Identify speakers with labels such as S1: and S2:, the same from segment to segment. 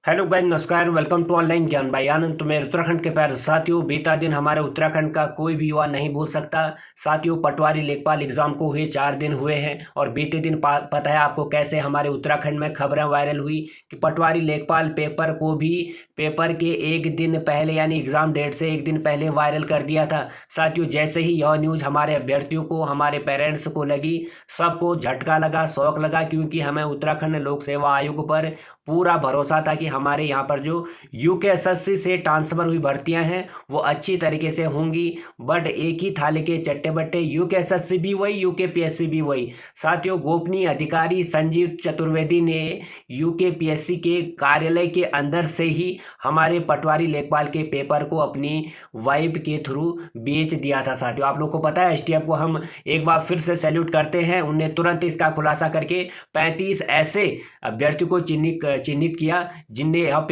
S1: Hello guys, नमस्कार। Welcome to online ज्ञान भाई आनंद। तो मेरे उत्तराखंड के प्यारे साथियों, बीता दिन हमारे उत्तराखंड का कोई भी युवा नहीं भूल सकता। साथियों, पटवारी लेखपाल एग्जाम को हुए 4 दिन हुए हैं और बीते दिन पता है आपको कैसे हमारे उत्तराखंड में खबरें वायरल हुई कि पटवारी लेखपाल पेपर को भी पेपर के एक दिन पहले यानी एग्जाम डेट से एक दिन पहले वायरल कर दिया था। साथियों, जैसे ही यह न्यूज़ हमारे अभ्यर्थियों को, हमारे पेरेंट्स को लगी, सबको झटका लगा, शौक लगा, क्योंकि हमें उत्तराखंड लोक सेवा आयोग पर पूरा भरोसा था कि हमारे यहाँ पर जो यूकेएसएससी से ट्रांसफ़र हुई भर्तियां हैं वो अच्छी तरीके से होंगी। बट एक ही थाली के चट्टे बट्टे, यूकेएसएससी भी वही, यूकेपीएससी भी वही। साथियों, गोपनीय अधिकारी संजीव चतुर्वेदी ने यूकेपीएससी के कार्यालय के अंदर से ही हमारे पटवारी लेखपाल के पेपर को अपनी वाइफ के थ्रू बेच दिया था। साथियों, आप लोग को पता है, एसटीएफ को हम एक बार फिर से सैल्यूट करते हैं। उन्हें तुरंत इसका खुलासा करके 35 ऐसे अभ्यर्थियों को चिन्हित किया जिनने यह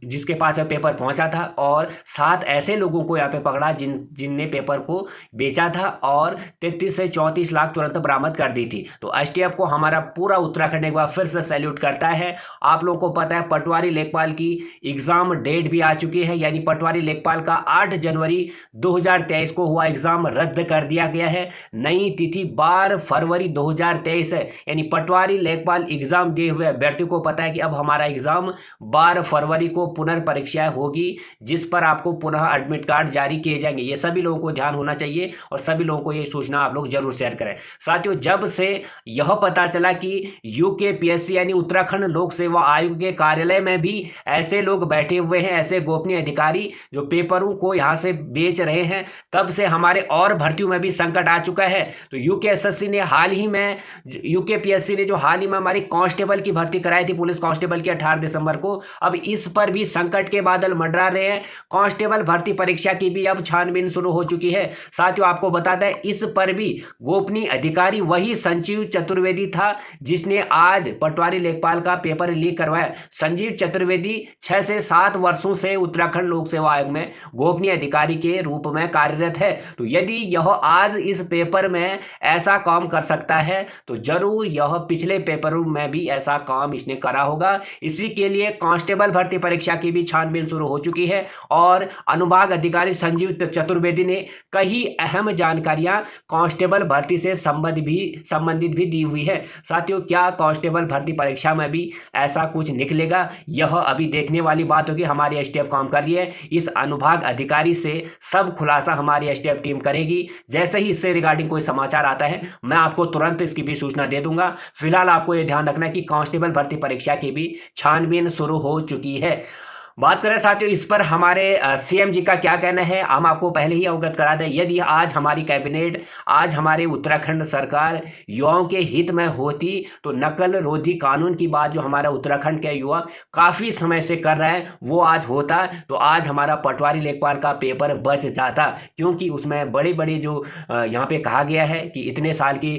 S1: जिसके पास यह पेपर पहुंचा था, और 7 ऐसे लोगों को यहाँ पे पकड़ा जिनने पेपर को बेचा था, और 33 से 34 लाख तुरंत बरामद कर दी थी। तो एसटीएफ को हमारा पूरा उत्तराखंड एक बार फिर से सैल्यूट करता है। आप लोगों को पता है, पटवारी लेखपाल की एग्जाम डेट भी आ चुकी है, यानी पटवारी लेखपाल का 8 जनवरी 2023 को हुआ एग्जाम रद्द कर दिया गया है। नई तिथि 12 फरवरी 2023 है, यानी पटवारी लेखपाल एग्जाम दिए हुए अभ्यर्थियों को पता है कि अब हमारा एग्जाम 12 फरवरी को पुनर्परीक्षा होगी, जिस पर आपको पुनः एडमिट कार्ड जारी किए जाएंगे। ये सभी लोगों को ध्यान होना चाहिए और सभी लोगों को ये सूचना आप लोग जरूर शेयर करें। साथियों, जब से यह पता चला कि यूकेपीएससी यानी उत्तराखंड लोक सेवा आयोग के कार्यालय में भी ऐसे लोग बैठे हुए हैं, ऐसे गोपनीय अधिकारी जो पेपरों को यहां से बेच रहे हैं, तब से हमारे और भर्तियों में भी संकट आ चुका है। तो यूकेएसएससी ने यूकेपीएससी ने जो हाल ही में हमारी कांस्टेबल की भर्ती कराई थी, पुलिस कांस्टेबल की 18 दिसंबर को, अब इस पर भी संकट के बादल मंडरा रहे हैं। कांस्टेबल भर्ती परीक्षा की भी अब छानबीन शुरू हो चुकी है। साथियों, आपको बता दें, इस पर भी गोपनीय अधिकारी वही संजीव चतुर्वेदी था जिसने आज पटवारी लेखपाल का पेपर लीक करवाया। संजीव चतुर्वेदी 6 से 7 वर्षों से उत्तराखंड लोक सेवा आयोग में गोपनीय अधिकारी के रूप में कार्यरत है। तो यदि यह आज इस पेपर में ऐसा काम कर सकता है तो जरूर यह पिछले पेपरों में भी ऐसा काम इसने करा होगा। इसी के लिए कांस्टेबल भर्ती परीक्षा की भी छानबीन शुरू हो चुकी है और अनुभाग अधिकारी संजीव चतुर्वेदी ने कई अहम जानकारियां कांस्टेबल भर्ती से संबंधित भी दी हुई है। साथियों, क्या कांस्टेबल भर्ती परीक्षा में भी ऐसा कुछ निकलेगा, यह अभी देखने वाली बात होगी। हमारी एसटीएफ काम कर रही है, इस अनुभाग अधिकारी से सब खुलासा हमारी एसटीएफ टीम करेगी। जैसे ही इससे रिगार्डिंग कोई समाचार आता है मैं आपको तुरंत इसकी भी सूचना दे दूंगा। फिलहाल आपको यह ध्यान रखना है कि कांस्टेबल भर्ती परीक्षा की भी छानबीन शुरू हो चुकी है। बात करें साथियों इस पर हमारे सीएम जी का क्या कहना है, हम आपको पहले ही अवगत करा दें। यदि आज हमारी कैबिनेट, आज हमारी उत्तराखंड सरकार युवाओं के हित में होती तो नकल रोधी कानून की बात जो हमारा उत्तराखंड के युवा काफ़ी समय से कर रहे हैं वो आज होता, तो आज हमारा पटवारी लेखपाल का पेपर बच जाता। क्योंकि उसमें बड़ी बड़ी जो यहाँ पे कहा गया है कि इतने साल की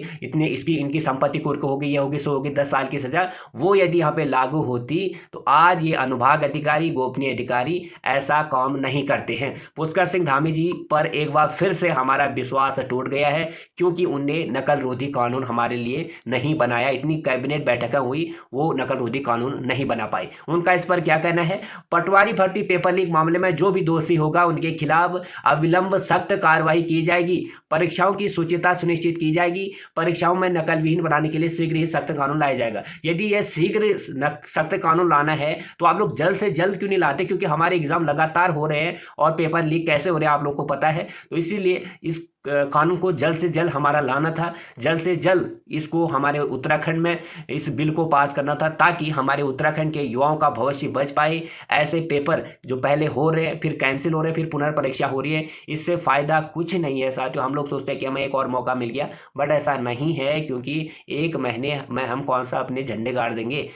S1: इनकी संपत्ति कुर्क होगी, ये होगी, सो होगी, 10 साल की सजा, वो यदि यहाँ पे लागू होती तो आज ये अनुभाग अधिकारी, गोपनीय अधिकारी ऐसा काम नहीं करते हैं। पुष्कर सिंह धामी जी पर एक बार फिर से हमारा विश्वास टूट गया है, क्योंकि उनने नकल रोधी कानून हमारे लिए नहीं बनाया। इतनी कैबिनेट बैठकें हुई, वो नकल रोधी कानून नहीं बना पाए। उनका इस पर क्या कहना है, पटवारी भर्ती पेपर लीक मामले में जो भी दोषी होगा उनके खिलाफ अविलंब सख्त कार्रवाई की जाएगी। परीक्षाओं की शुचिता सुनिश्चित की जाएगी। परीक्षाओं में नकल विहीन बनाने के लिए शीघ्र ही सख्त कानून लाया जाएगा। यदि यह शीघ्र सख्त कानून लाना है तो आप लोग जल्द से जल्द क्यों नहीं लाते, क्योंकि हमारे एग्जाम लगातार हो रहे हैं और पेपर लीक कैसे हो रहे हैं आप लोग को पता है। तो इसीलिए इस कानून को जल्द से जल्द हमारा लाना था, जल्द से जल्द इसको हमारे उत्तराखंड में इस बिल को पास करना था, ताकि हमारे उत्तराखंड के युवाओं का भविष्य बच पाए। ऐसे पेपर जो पहले हो रहे हैं, फिर कैंसिल हो रहे हैं, फिर पुनर्परीक्षा हो रही है, इससे फ़ायदा कुछ नहीं है। साथियों, हम लोग सोचते हैं कि हमें एक और मौका मिल गया, बट ऐसा नहीं है, क्योंकि 1 महीने में हम कौन सा अपने झंडे गाड़ देंगे।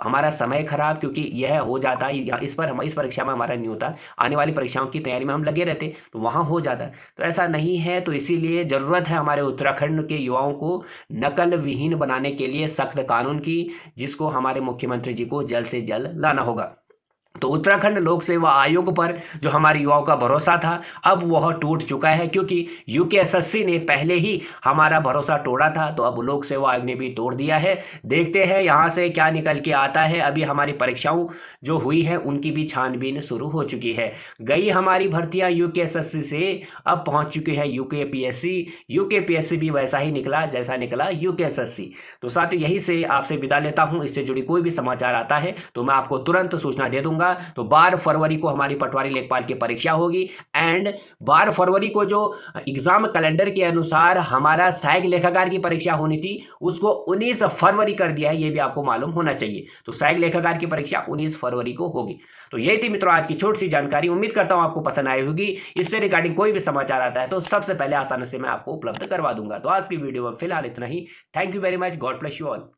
S1: हमारा समय खराब क्योंकि यह हो जाता है, इस परीक्षा में हमारा नहीं होता, आने वाली परीक्षाओं की तैयारी में हम लगे रहते तो वहाँ हो जाता, तो ऐसा नहीं है। तो इसीलिए ज़रूरत है हमारे उत्तराखंड के युवाओं को नकल विहीन बनाने के लिए सख्त कानून की, जिसको हमारे मुख्यमंत्री जी को जल्द से जल्द लाना होगा। तो उत्तराखंड लोक सेवा आयोग पर जो हमारे युवाओं का भरोसा था अब वह टूट चुका है, क्योंकि यूकेएसएससी ने पहले ही हमारा भरोसा तोड़ा था, तो अब लोक सेवा आयोग ने भी तोड़ दिया है। देखते हैं यहाँ से क्या निकल के आता है। अभी हमारी परीक्षाओं जो हुई है उनकी भी छानबीन शुरू हो चुकी है। गई हमारी भर्तियां यूकेएसएससी से, अब पहुंच चुकी है यूकेपीएससी। यूकेपीएससी भी वैसा ही निकला जैसा निकला यूकेएसएससी। तो साथ यही से आपसे विदा लेता हूं। इससे जुड़ी कोई भी समाचार आता है तो मैं आपको तुरंत सूचना दे दूंगा। तो 12 फरवरी को हमारी पटवारी लेखपाल की परीक्षा होगी एंड 12 फरवरी को जो एग्जाम कैलेंडर के अनुसार हमारा सहायक लेखाकार की परीक्षा होनी थी उसको 19 फरवरी कर दिया है, ये भी आपको मालूम होना चाहिए। तो सहायक लेखाकार की परीक्षा 19 फरवरी को होगी। तो यही थी मित्रों आज की छोटी सी जानकारी। उम्मीद करता हूं आपको पसंद आई होगी। इससे रिगार्डिंग कोई भी समाचार आता है तो सबसे पहले आसानी से मैं आपको उपलब्ध करवा दूंगा। तो आज की वीडियो में फिलहाल इतना ही। Thank you very much. God bless you all.